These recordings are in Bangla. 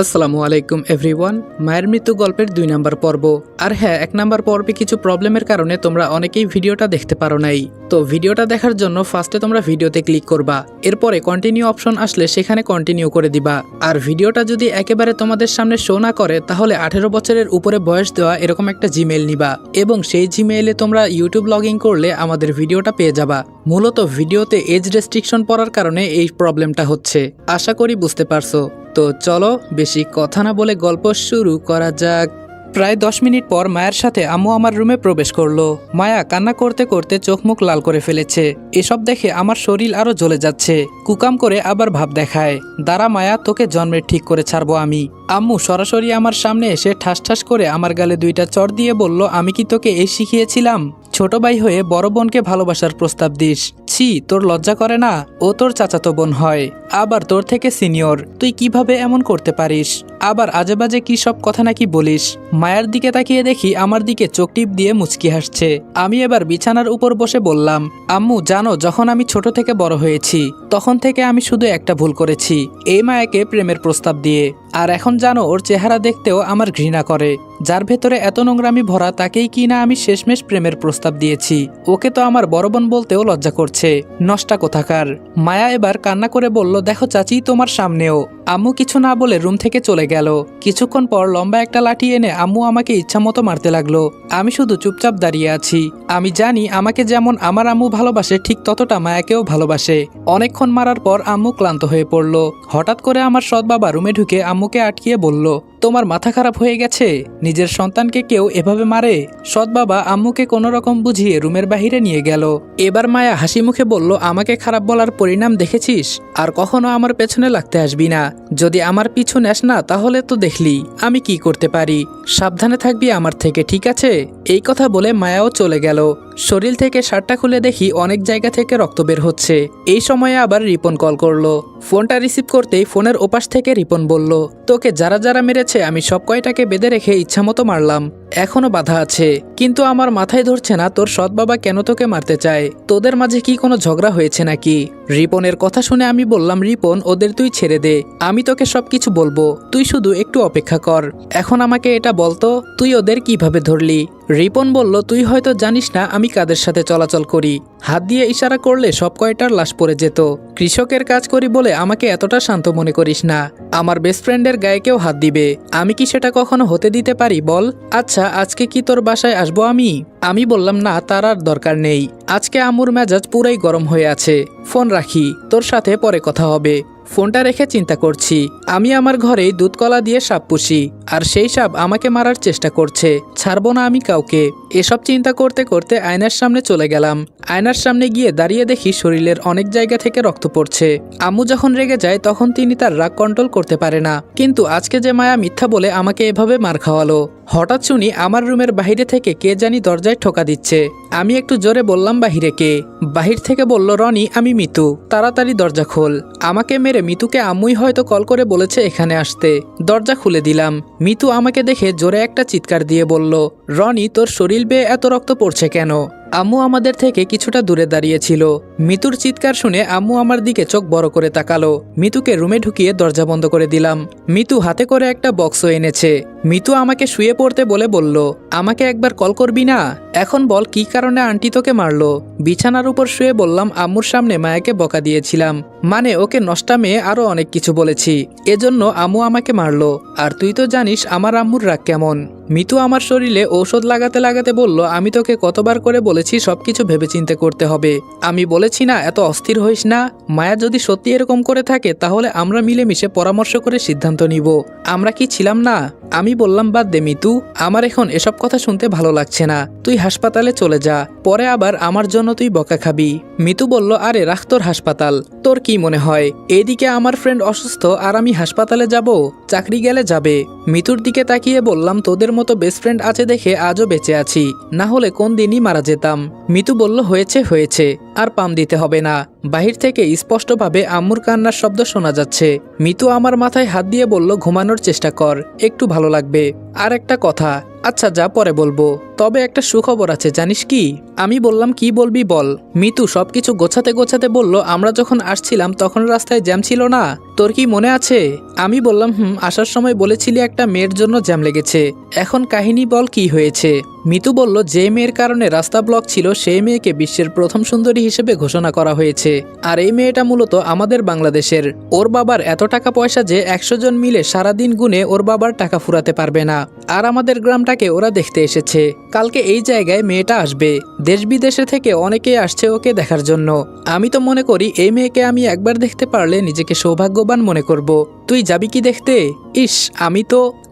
আসসালামু আলাইকুম এভরিওয়ান। মায়ের মৃত্যু গল্পের 2 নাম্বার পর্ব। আর হ্যাঁ, 1 নাম্বার পর্বে কিছু প্রবলেমের কারণে তোমরা অনেকেই ভিডিওটা দেখতে পারো নাই। তো ভিডিওটা দেখার জন্য ফার্স্টে তোমরা ভিডিওতে ক্লিক করবা, এরপরে কন্টিনিউ অপশন আসলে সেখানে কন্টিনিউ করে দিবা। আর ভিডিওটা যদি একেবারে তোমাদের সামনে শো না করে তাহলে 18 বছরের উপরে বয়স দেওয়া এরকম একটা জিমেইল নিবা এবং সেই জিমেইলে তোমরা ইউটিউব লগ ইন করলে আমাদের ভিডিওটা পেয়ে যাবা। মূলত ভিডিওতে এজ রেস্ট্রিকশন পড়ার কারণে এই প্রবলেমটা হচ্ছে। আশা করি বুঝতে পারছো। তো চলো বেশি কথা না বলে গল্প শুরু করা যাক। প্রায় 10 মিনিট পর মায়ের সাথে আম্মু আমার রুমে প্রবেশ করলো। মায়া কান্না করতে করতে চোখ মুখ লাল করে ফেলেছে। এসব দেখে আমার শরীর আরো জ্বলে যাচ্ছে। কুকাম করে আবার ভাব দেখায়, দাঁড়া মায়া, তোকে জন্মের ঠিক করে ছাড়বো আমি। আম্মু সরাসরি আমার সামনে এসে ঠাস ঠাস করে আমার গালে 2টা চড় দিয়ে বলল, আমি কি তোকে এই শিখিয়েছিলাম? ছোট ভাই হয়ে বড় বোনকে ভালোবাসার প্রস্তাব দিস? ছি, তোর লজ্জা করে না? ও তোর চাচাতো বোন হয়, আবার তোর থেকে সিনিয়র। তুই কিভাবে এমন করতে পারিস? আবার আজেবাজে কি সব কথা নাকি বলিস? মায়ের দিকে তাকিয়ে দেখি আমার দিকে চোখ টিপ দিয়ে মুচকি হাসছে। আমি এবার বিছানার উপর বসে বললাম, আম্মু জানো, যখন আমি ছোট থেকে বড় হয়েছি তখন থেকে আমি শুধু একটা ভুল করেছি, এই মায়াকে প্রেমের প্রস্তাব দিয়ে। আর এখন জানো, ওর চেহারা দেখতেও আমার ঘৃণা করে। যার ভেতরে এত নোংরামি ভরা তাকেই কি না আমি শেষমেশ প্রেমের প্রস্তাব দিয়েছি। ওকে তো আমার বড় বোন বলতেও লজ্জা করছে, নষ্টা কোথাকার। মায়া এবার কান্না করে বলল, দেখো চাচি, তোমার সামনেও। আম্মু কিছু না বলে রুম থেকে চলে গেল। কিছুক্ষণ পর লম্বা একটা লাঠি এনে আম্মু আমাকে ইচ্ছামতো মারতে লাগলো। আমি শুধু চুপচাপ দাঁড়িয়ে আছি। আমি জানি আমাকে যেমন আমার আম্মু ভালোবাসে ঠিক ততটা মায়াকেও ভালোবাসে। অনেকক্ষণ মারার পর আম্মু ক্লান্ত হয়ে পড়ল। হঠাৎ করে আমার সৎ বাবা রুমে ঢুকে আম্মুকে আটকিয়ে বলল, তোমার মাথা খারাপ হয়ে গেছে? নিজের সন্তানকে কেউ এভাবে মারে? সৎ বাবা আম্মুকে কোনো রকম বুঝিয়ে রুমের বাহিরে নিয়ে গেল। এবার মায়া হাসি মুখে বলল, আমাকে খারাপ বলার পরিণাম দেখেছিস? আর কখনো আমার পেছনে লাগতে আসবি না। যদি আমার পিছু নেস না তাহলে তো দেখলি আমি কি করতে পারি। সাবধানে থাকবি আমার থেকে, ঠিক আছে? এই কথা বলে মায়াও চলে গেল। শরীর থেকে শার্টটা খুলে দেখি অনেক জায়গা থেকে রক্ত বের হচ্ছে। এই সময়ে আবার রিপন কল করলো। ফোনটা রিসিভ করতেই ফোনের ওপাশ থেকে রিপন বলল, তোকে যারা যারা মেরেছে আমি সব কয়টাকে বেঁধে রেখে ইচ্ছামতো মারলাম। এখনো বাধা আছে, কিন্তু আমার মাথায় ধরছে না তোর সৎ বাবা কেন তোকে মারতে চায়। তোদের মাঝে কি কোনো ঝগড়া হয়েছে নাকি? রিপনের কথা শুনে আমি বললাম, রিপন, ওদের তুই ছেড়ে দে, আমি তোকে সবকিছু বলবো। তুই শুধু একটু অপেক্ষা কর। এখন আমাকে এটা বলতো, তুই ওদের কিভাবে ধরলি? রিপন বলল, তুই হয়তো জানিস না আমি কাদের সাথে চলাচল করি। হাত দিয়ে ইশারা করলে সব কয়টার লাশ পড়ে যেত। কৃষকের কাজ করি বলে আমাকে এতটা শান্ত মনে করিস না। আমার বেস্ট ফ্রেন্ডের গায়ে কেউ হাত দিবে, আমি কি সেটা কখনো হতে দিতে পারি বল? আচ্ছা, আজকে কি তোর বাসায় আসবো আমি? আমি বললাম, না, তার আর দরকার নেই। আজকে আম্মুর মেজাজ পুরাই গরম হয়ে আছে। ফোন রাখি, তোর সাথে পরে কথা হবে। ফোনটা রেখে চিন্তা করছি, আমি আমার ঘরেই দুধকলা দিয়ে সাপ পুষি, আর সেই সাপ আমাকে মারার চেষ্টা করছে। ছাড়বো না আমি কাউকে। এসব চিন্তা করতে করতে আয়নার সামনে চলে গেলাম। আয়নার সামনে গিয়ে দাঁড়িয়ে দেখি শরীরের অনেক জায়গা থেকে রক্ত পড়ছে। আম্মু যখন রেগে যায় তখন তিনি তার রাগ কন্ট্রোল করতে পারে না, কিন্তু আজকে যে মায়া মিথ্যা বলে আমাকে এভাবে মার খাওয়ালো। হঠাৎ শুনি আমার রুমের বাহিরে থেকে কে জানি দরজায় ঠোকা দিচ্ছে। আমি একটু জোরে বললাম, বাহিরে কে? বাহির থেকে বলল, রনি, আমি মিতু, তাড়াতাড়ি দরজা খোল। আমাকে মেরে মিতুকে আম্মুই হয়তো কল করে বলেছে এখানে আসতে। দরজা খুলে দিলাম। মিতু আমাকে দেখে জোরে একটা চিৎকার দিয়ে বলল, রনি, তোর শরীর বেয়ে এত রক্ত পড়ছে কেন? আম্মু আমাদের থেকে কিছুটা দূরে দাঁড়িয়েছিল। মিতুর চিৎকার শুনে আম্মু আমার দিকে চোখ বড় করে তাকালো। মিতুকে রুমে ঢুকিয়ে দরজা বন্ধ করে দিলাম। মিতু হাতে করে একটা বক্সও এনেছে। মিতু আমাকে শুয়ে পড়তে বলে বলল, আমাকে একবার কল করবি না? এখন বল কি কারণে আন্টি তোকে মারলো? বিছানার উপর শুয়ে বললাম, আম্মুর সামনে মায়াকে বকা দিয়েছিলাম, মানে ওকে নষ্টা মেয়ে আরো অনেক কিছু বলেছি, এজন্য আম্মু আমাকে মারলো। আর তুই তো জানিস আমার আম্মুর রাগ কেমন। মিতু আমার শরীরে ঔষধ লাগাতে লাগাতে বলল, আমি তোকে কতবার করে বলেছি সবকিছু ভেবেচিন্তে করতে হবে। আমি বলেছি না এত অস্থির হইস না। মায়া যদি সত্যি এরকম করে থাকে তাহলে আমরা মিলেমিশে পরামর্শ করে সিদ্ধান্ত নিব। আমরা কি ছিলাম না? আমি বললাম, বাদ দে মিতু, আমার এখন এসব কথা শুনতে ভালো লাগছে না। তুই হাসপাতালে চলে যা, পরে আবার আমার জন্য তুই বকা খাবি। মিতু বলল, আরে রাখ তোর হাসপাতাল, তোর কি মনে হয় এইদিকে আমার ফ্রেন্ড অসুস্থ আর আমি হাসপাতালে যাব? চাকরি গেলে যাবে। মিতুর দিকে তাকিয়ে বললাম, তোদের মতো বেস্ট ফ্রেন্ড আছে দেখে আজও বেঁচে আছি, না হলে কোন দিনই মারা যেতাম। মিতু বলল, হয়েছে হয়েছে, আর পাম দিতে হবে না। বাহির থেকে স্পষ্টভাবে আম্মুর কান্নার শব্দ শোনা যাচ্ছে। মিতু আমার মাথায় হাত দিয়ে বলল, ঘুমানোর চেষ্টা কর, একটু ভালো লাগবে। আর একটা কথা, আচ্ছা যা পরে বলবো, তবে একটা সুখবর আছে, জানিস কি? আমি বললাম, কি বলবি বল। মিতু সবকিছু গোছাতে গোছাতে বলল, আমরা যখন আসছিলাম তখন রাস্তায় জ্যাম ছিল না, তোর কি মনে আছে? আমি বললাম আসার সময় বলেছিলি একটা মেয়ের জন্য জ্যাম লেগেছে। এখন কাহিনী বল, কি হয়েছে? মিতু বলল, যে মেয়ের কারণে রাস্তা ব্লক ছিল সেই মেয়েকে বিশ্বের প্রথম সুন্দরী হিসেবে ঘোষণা করা হয়েছে। আর এই মেয়েটা মূলত আমাদের বাংলাদেশের। ওর বাবার এত টাকা পয়সা যে 100 জন মিলে সারাদিন গুনে ওর বাবার টাকা ফুরাতে পারবে না। আর আমাদের গ্রামটাকে ওরা দেখতে এসেছে। কালকে এই জায়গায় মেয়েটা আসবে। দেশ বিদেশে থেকে অনেকেই আসছে ওকে দেখার জন্য। আমি তো মনে করি এই মেয়েকে আমি একবার দেখতে পারলে নিজেকে সৌভাগ্যবান মনে করব। তুই যাবি কি দেখতে? ইস,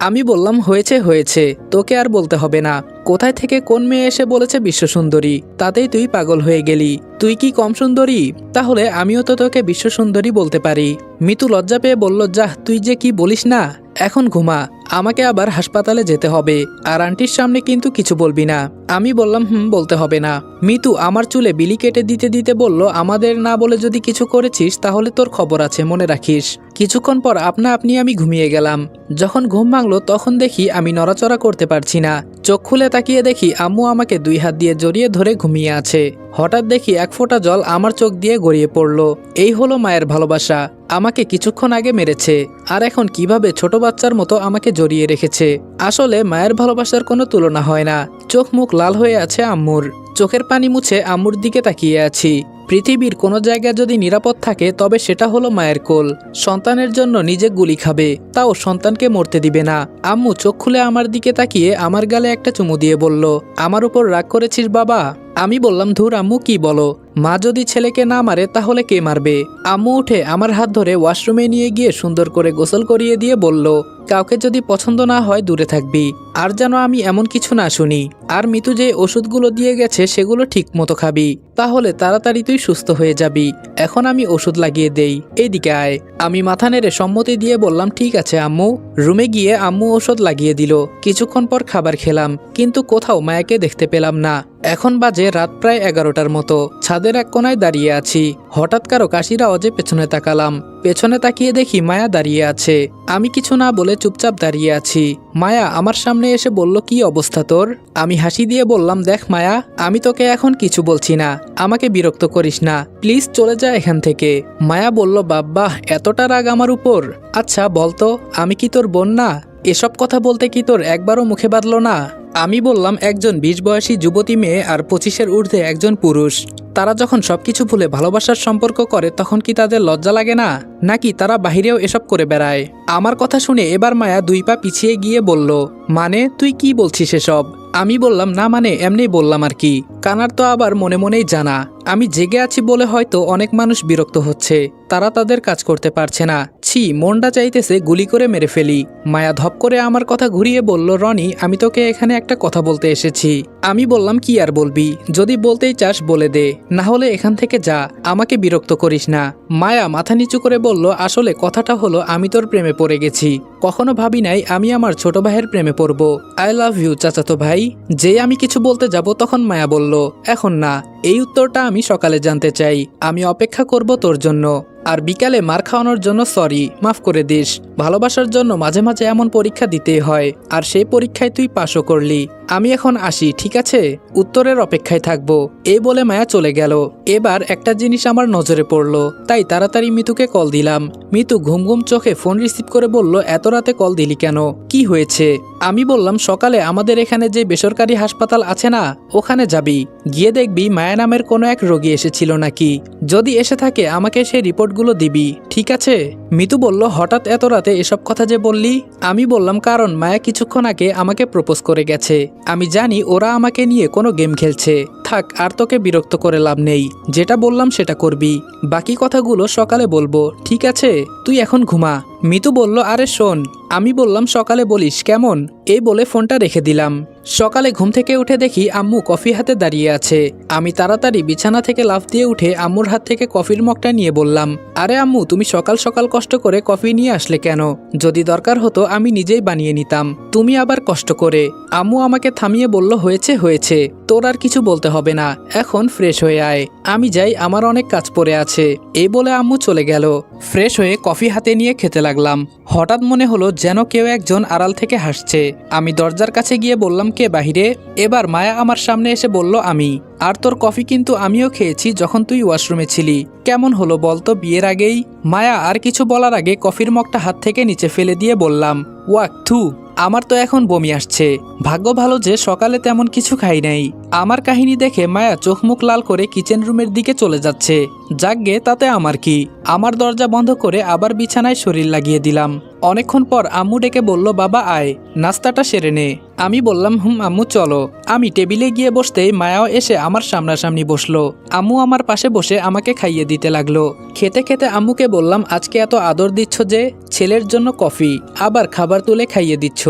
আমি বললাম, হয়েছে, তোকে আর বলতে হবে না। কোথায় থেকে কোন মেয়ে এসে বলেছে বিশ্ব সুন্দরী, তাতেই তুই পাগল হয়ে গেলি। তুই কি কম সুন্দরী? তাহলে আমিও তো তোকে বিশ্ব সুন্দরী বলতে পারি। মিতু লজ্জা পেয়ে বলল, যাহ, তুই যে কি বলিস না। এখন ঘুমা, আমাকে আবার হাসপাতালে যেতে হবে। আর আন্টির সামনে কিন্তু কিছু বলবি না। আমি বললাম, বলতে হবে না। মিতু আমার চুলে বিলি কেটে দিতে দিতে বলল, আমাদের না বলে যদি কিছু করেছিস তাহলে তোর খবর আছে, মনে রাখিস। কিছুক্ষণ পর আপনা আপনি আমি ঘুমিয়ে গেলাম। যখন ঘুম ভাঙলো তখন দেখি আমি নড়াচড়া করতে পারছি না। চোখ খুলে তাকিয়ে দেখি আম্মু আমাকে 2 হাত দিয়ে জড়িয়ে ধরে ঘুমিয়ে আছে। হঠাৎ দেখি এক ফোঁটা জল আমার চোখ দিয়ে গড়িয়ে পড়ল। এই হলো মায়ের ভালোবাসা। আমাকে কিছুক্ষণ আগে মেরেছে, আর এখন কিভাবে ছোট বাচ্চার মতো আমাকে জড়িয়ে রেখেছে। আসলে মায়ের ভালোবাসার কোনো তুলনা হয় না। চোখ মুখ লাল হয়ে আছে আম্মুর। চোখের পানি মুছে আম্মুর দিকে তাকিয়ে আছি। পৃথিবীর কোনো জায়গায় যদি নিরাপদ থাকে তবে সেটা হলো মায়ের কোল। সন্তানের জন্য নিজে গুলি খাবে, তাও সন্তানকে মরতে দিবে না। আম্মু চোখ খুলে আমার দিকে তাকিয়ে আমার গালে একটা চুমু দিয়ে বলল, আমার উপর রাগ করেছিস বাবা? আমি বললাম, ধুর আম্মু, কি বলো? মা যদি ছেলেকে না মারে তাহলে কে মারবে? আম্মু উঠে আমার হাত ধরে ওয়াশরুমে নিয়ে গিয়ে সুন্দর করে গোসল করিয়ে দিয়ে বলল, কাউকে যদি পছন্দ না হয় দূরে থাকবি, আর যেন আমি এমন কিছু না শুনি। আর মিতু যে ওষুধগুলো দিয়ে গেছে সেগুলো ঠিক মতো খাবি, তাহলে তাড়াতাড়ি তুই সুস্থ হয়ে যাবি। এখন আমি ওষুধ লাগিয়ে দেই, এইদিকে আয়। আমি মাথা নেড়ে সম্মতি দিয়ে বললাম, ঠিক আছে আম্মু। রুমে গিয়ে আম্মু ওষুধ লাগিয়ে দিল। কিছুক্ষণ পর খাবার খেলাম, কিন্তু কোথাও মায়াকে দেখতে পেলাম না। এখন বাজে রাত প্রায় 11টার মতো। ছাদের এক কোনায় দাঁড়িয়ে আছি। হঠাৎ কারো কাশির আওয়াজে পেছনে তাকালাম। পেছনে তাকিয়ে দেখি মায়া দাঁড়িয়ে আছে। আমি কিছু না বলে চুপচাপ দাঁড়িয়ে আছি। মায়া আমার সামনে এসে বলল, কি অবস্থা তোর? আমি হাসি দিয়ে বললাম, দেখ মায়া, আমি তোকে এখন কিছু বলছি না, আমাকে বিরক্ত করিস না, প্লিজ চলে যা এখান থেকে। মায়া বলল, বাবা, এতটা রাগ আমার উপর? আচ্ছা বলতো, আমি কি তোর বোন না? এসব কথা বলতে কি তোর একবারও মুখে বাঁধলো না? আমি বললাম, একজন 20 বয়সী যুবতী মেয়ে আর 25-এর ঊর্ধ্বে একজন পুরুষ, তারা যখন সবকিছু ভুলে ভালোবাসার সম্পর্ক করে তখন কি তাদের লজ্জা লাগে না? নাকি তারা বাহিরেও এসব করে বেড়ায়? আমার কথা শুনে এবার মায়া 2 পা পিছিয়ে গিয়ে বলল, মানে তুই কি বলছিস এসব? আমি বললাম, না মানে এমনি বললাম আর কি। কানার তো আবার মনে মনেই জানা আমি জেগে আছি বলে হয়তো অনেক মানুষ বিরক্ত হচ্ছে, তারা তাদের কাজ করতে পারছে না। ছি, মনটা চাইতেছে গুলি করে মেরে ফেলি। মায়া ধপ করে আমার কথা ঘুরিয়ে বলল, রনি, আমি তোকে এখানে একটা কথা বলতে এসেছি। আমি বললাম, কি আর বলবি? যদি বলতেই চাস বলে দে, না হলে এখান থেকে যা, আমাকে বিরক্ত করিস না। মায়া মাথা নিচু করে বলল, আসলে কথাটা হলো আমি তোর প্রেমে পড়ে গেছি। কখনো ভাবি নাই আমি আমার ছোট ভাইয়ের প্রেমে পড়ব। আই লাভ ইউ চাচাতো ভাই। যে আমি কিছু বলতে যাব তখন মায়া বলল, এখন না, এই উত্তরটা আমি সকালে জানতে চাই। আমি অপেক্ষা করব তোর জন্য। আর বিকালে মার খাওয়ানোর জন্য সরি, মাফ করে দিস। ভালোবাসার জন্য মাঝে মাঝে এমন পরীক্ষা দিতেই হয়, আর সেই পরীক্ষায় তুই পাশও করলি। আমি এখন আসি, ঠিক আছে? উত্তরের অপেক্ষায় থাকবো। এই বলে মায়া চলে গেল। এবার একটা জিনিস আমার নজরে পড়লো, তাই তাড়াতাড়ি মিতুকে কল দিলাম। মিতু ঘুম ঘুম চোখে ফোন রিসিভ করে বলল, এত রাতে কল দিলি কেন? কি হয়েছে? আমি বললাম, সকালে আমাদের এখানে যে বেসরকারি হাসপাতাল আছে না, ওখানে যাবি, গিয়ে দেখবি মায়া নামের কোনো এক রোগী এসেছিল নাকি। যদি এসে থাকে আমাকে সেই রিপোর্টগুলো দিবি, ঠিক আছে? মিতু বলল, হঠাৎ এত রাতে এসব কথা যে বললি? আমি বললাম, কারণ মায়া কিছুক্ষণ আগে আমাকে প্রপোজ করে গেছে। আমি জানি ওরা আমাকে নিয়ে কোনো গেম খেলছে। থাক, আর তোকে বিরক্ত করে লাভ নেই। যেটা বললাম সেটা করবি, বাকি কথাগুলো সকালে বলবো, ঠিক আছে? তুই এখন ঘুমা। মিতু বলল, আরে শোন। আমি বললাম, সকালে বলিস, কেমন? এই বলে ফোনটা রেখে দিলাম। সকালে ঘুম থেকে উঠে দেখি আম্মু কফি হাতে দাঁড়িয়ে আছে। আমি তাড়াতাড়ি বিছানা থেকে লাফ দিয়ে উঠে আম্মুর হাত থেকে কফির মগটা নিয়ে বললাম, আরে আম্মু, তুমি সকাল সকাল কষ্ট করে কফি নিয়ে আসলে কেন? যদি দরকার হতো আমি নিজেই বানিয়ে নিতাম, তুমি আবার কষ্ট করে। আম্মু আমাকে থামিয়ে বলল, হয়েছে, তোর আর কিছু বলতে হবে না, এখন ফ্রেশ হয়ে আয়। আমি যাই, আমার অনেক কাজ পড়ে আছে। এই বলে আম্মু চলে গেল। ফ্রেশ হয়ে কফি হাতে নিয়ে খেতে লাগলাম। হঠাৎ মনে হলো যেন কেউ একজন আড়াল থেকে হাসছে। আমি দরজার কাছে গিয়ে বললাম, কে বাহিরে? এবার মায়া আমার সামনে এসে বলল, আমি। আর তোর কফি কিন্তু আমিও খেয়েছি যখন তুই ওয়াশরুমে ছিলি। কেমন হলো বলতো বিয়ের আগেই? মায়া আর কিছু বলার আগে কফির মগটা হাত থেকে নিচে ফেলে দিয়ে বললাম, ওয়াক থু, আমার তো এখন বমি আসছে। ভাগ্য ভালো যে সকালে তেমন কিছু খাই নাই। আমার কাহিনী দেখে মায়া চোখ মুখ লাল করে কিচেন রুমের দিকে চলে যাচ্ছে। যাকগে, তাতে আমার কি। আমার দরজা বন্ধ করে আবার বিছানায় শরীর লাগিয়ে দিলাম। অনেকক্ষণ পর আম্মু ডেকে বলল, বাবা আয়, নাস্তাটা সেরে নে। আমি বললাম, আম্মু চলো। আমি টেবিলে গিয়ে বসতেই মায়াও এসে আমার সামনাসামনি বসলো। আম্মু আমার পাশে বসে আমাকে খাইয়ে দিতে লাগলো। খেতে খেতে আম্মুকে বললাম, আজকে এত আদর দিচ্ছ যে? ছেলের জন্য কফি, আবার খাবার তুলে খাইয়ে দিচ্ছ,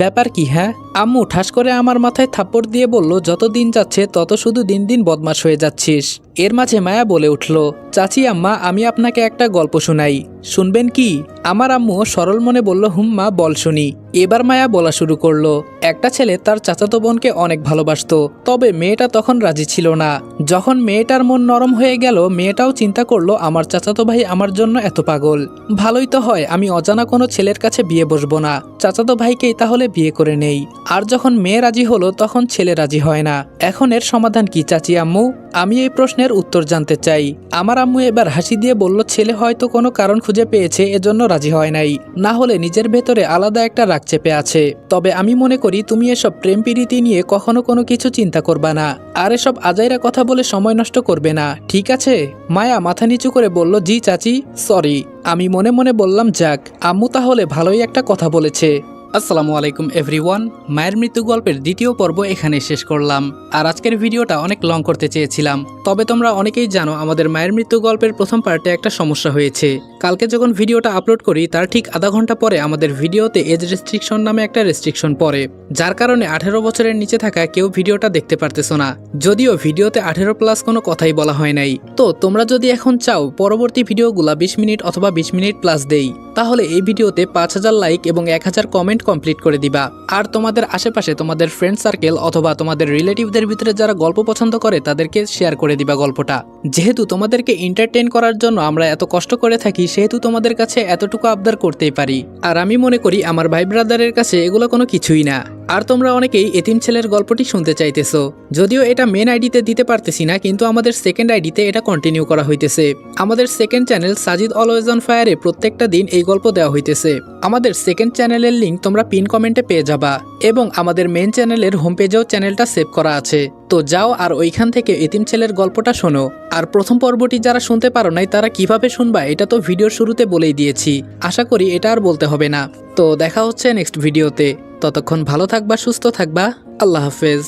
ব্যাপার কি? হ্যাঁ। আম্মু ঠাস করে আমার মাথায় থাপ্পড় দিয়ে বলল, যত দিন যাচ্ছে তত শুধু দিন দিন বদমাশ হয়ে যাচ্ছিস। এর মাঝে মায়া বলে উঠল, চাচি আম্মা, আমি আপনাকে একটা গল্প শোনাই, শুনবেন কি? আমার আম্মু সরল মনে বলল, মা বল শুনি। এবার মায়া বলা শুরু করলো, একটা ছেলে তার চাচাতো বোনকে অনেক ভালোবাসতো, তবে মেয়েটা তখন রাজি ছিল না। যখন মেয়েটার মন নরম হয়ে গেল, মেয়েটাও চিন্তা করলো, আমার চাচাতো ভাই আমার জন্য এত পাগল, ভালোই তো হয় আমি অজানা কোনো ছেলের কাছে বিয়ে বসবো না, চাচাতো ভাইকেই তাহলে বিয়ে করে নেই। আর যখন মেয়ে রাজি হলো তখন ছেলে রাজি হয় না। এখন এর সমাধান কি চাচি আম্মু? আমি এই প্রশ্নের উত্তর জানতে চাই। আমার আম্মু এবার হাসি দিয়ে বলল, ছেলে হয়তো কোনো কারণ খুঁজে পেয়েছে, এজন্য রাজি হয় নাই, না হলে নিজের ভেতরে আলাদা একটা রাগ চেপে আছে। তবে আমি মনে করি তুমি এসব প্রেম প্রীতি নিয়ে কখনো কোনো কিছু চিন্তা করবা না, আর এসব আজাইরা কথা বলে সময় নষ্ট করবে না, ঠিক আছে? মায়া মাথা নিচু করে বলল, জি চাচি, সরি। আমি মনে মনে বললাম, যাক, আম্মু তাহলে ভালোই একটা কথা বলেছে। আসসালামু আলাইকুম এভরিওয়ান। মায়ের মৃত্যু গল্পের দ্বিতীয় পর্ব এখানে শেষ করলাম। আর আজকের ভিডিওটা অনেক লং করতে চেয়েছিলাম, তবে তোমরা অনেকেই জানো আমাদের মায়ের মৃত্যু গল্পের প্রথম পার্টে একটা সমস্যা হয়েছে। কালকে যখন ভিডিওটা আপলোড করি তার ঠিক আধা ঘন্টা পরে আমাদের ভিডিওতে এজ রেস্ট্রিকশন নামে একটা রেস্ট্রিকশন পড়ে, যার কারণে 18 বছরের নিচে থাকা কেউ ভিডিওটা দেখতে পারতেছো না। যদিও ভিডিওতে 18+ কোনো কথাই বলা হয় নাই। তো তোমরা যদি এখন চাও পরবর্তী ভিডিওগুলা 20 মিনিট অথবা 20 মিনিট প্লাস দেই, তাহলে এই ভিডিওতে 5000 লাইক এবং 1000 কমেন্ট কমপ্লিট করে দিবা। আর তোমাদের আশেপাশে তোমাদের ফ্রেন্ড সার্কেল অথবা তোমাদের রিলেটিভদের ভিতরে যারা গল্প পছন্দ করে তাদেরকে শেয়ার করে দিবা গল্পটা। যেহেতু তোমাদেরকে এন্টারটেইন করার জন্য আমরা এত কষ্ট করে থাকি, সেহেতু তোমাদের কাছে এতটুকু আবদার করতেই পারি। আর আমি মনে করি আমার ভাই ব্রাদারের কাছে এগুলো কোনো কিছুই না। আর তোমরা অনেকেই এতিম ছেলের গল্পটি শুনতে চাইতেছো, যদিও এটা মেন আইডিতে দিতে পারতেছি না, কিন্তু আমাদের সেকেন্ড আইডিতে এটা কন্টিনিউ করা হইতেছে। আমাদের second channel Sajid always on ফায়ারে প্রত্যেকটা দিন এই গল্প দেওয়া হইতেছে। আমাদের সেকেন্ড চ্যানেলের লিঙ্ক তোমরা পিন কমেন্টে পেয়ে যাবা, এবং আমাদের মেন চ্যানেলের হোম পেজেও চ্যানেলটা সেভ করা আছে। তো যাও আর ওইখান থেকে এতিম ছেলের গল্পটা শোনো। আর প্রথম পর্বটি যারা শুনতে পারো নাই তারা কিভাবে শুনবা এটা তো ভিডিওর শুরুতে বলেই দিয়েছি, আশা করি এটা আর বলতে হবে না। তো দেখা হচ্ছে নেক্সট ভিডিওতে, ততক্ষণ ভালো থাকবা, সুস্থ থাকবা, আল্লাহ হাফেজ।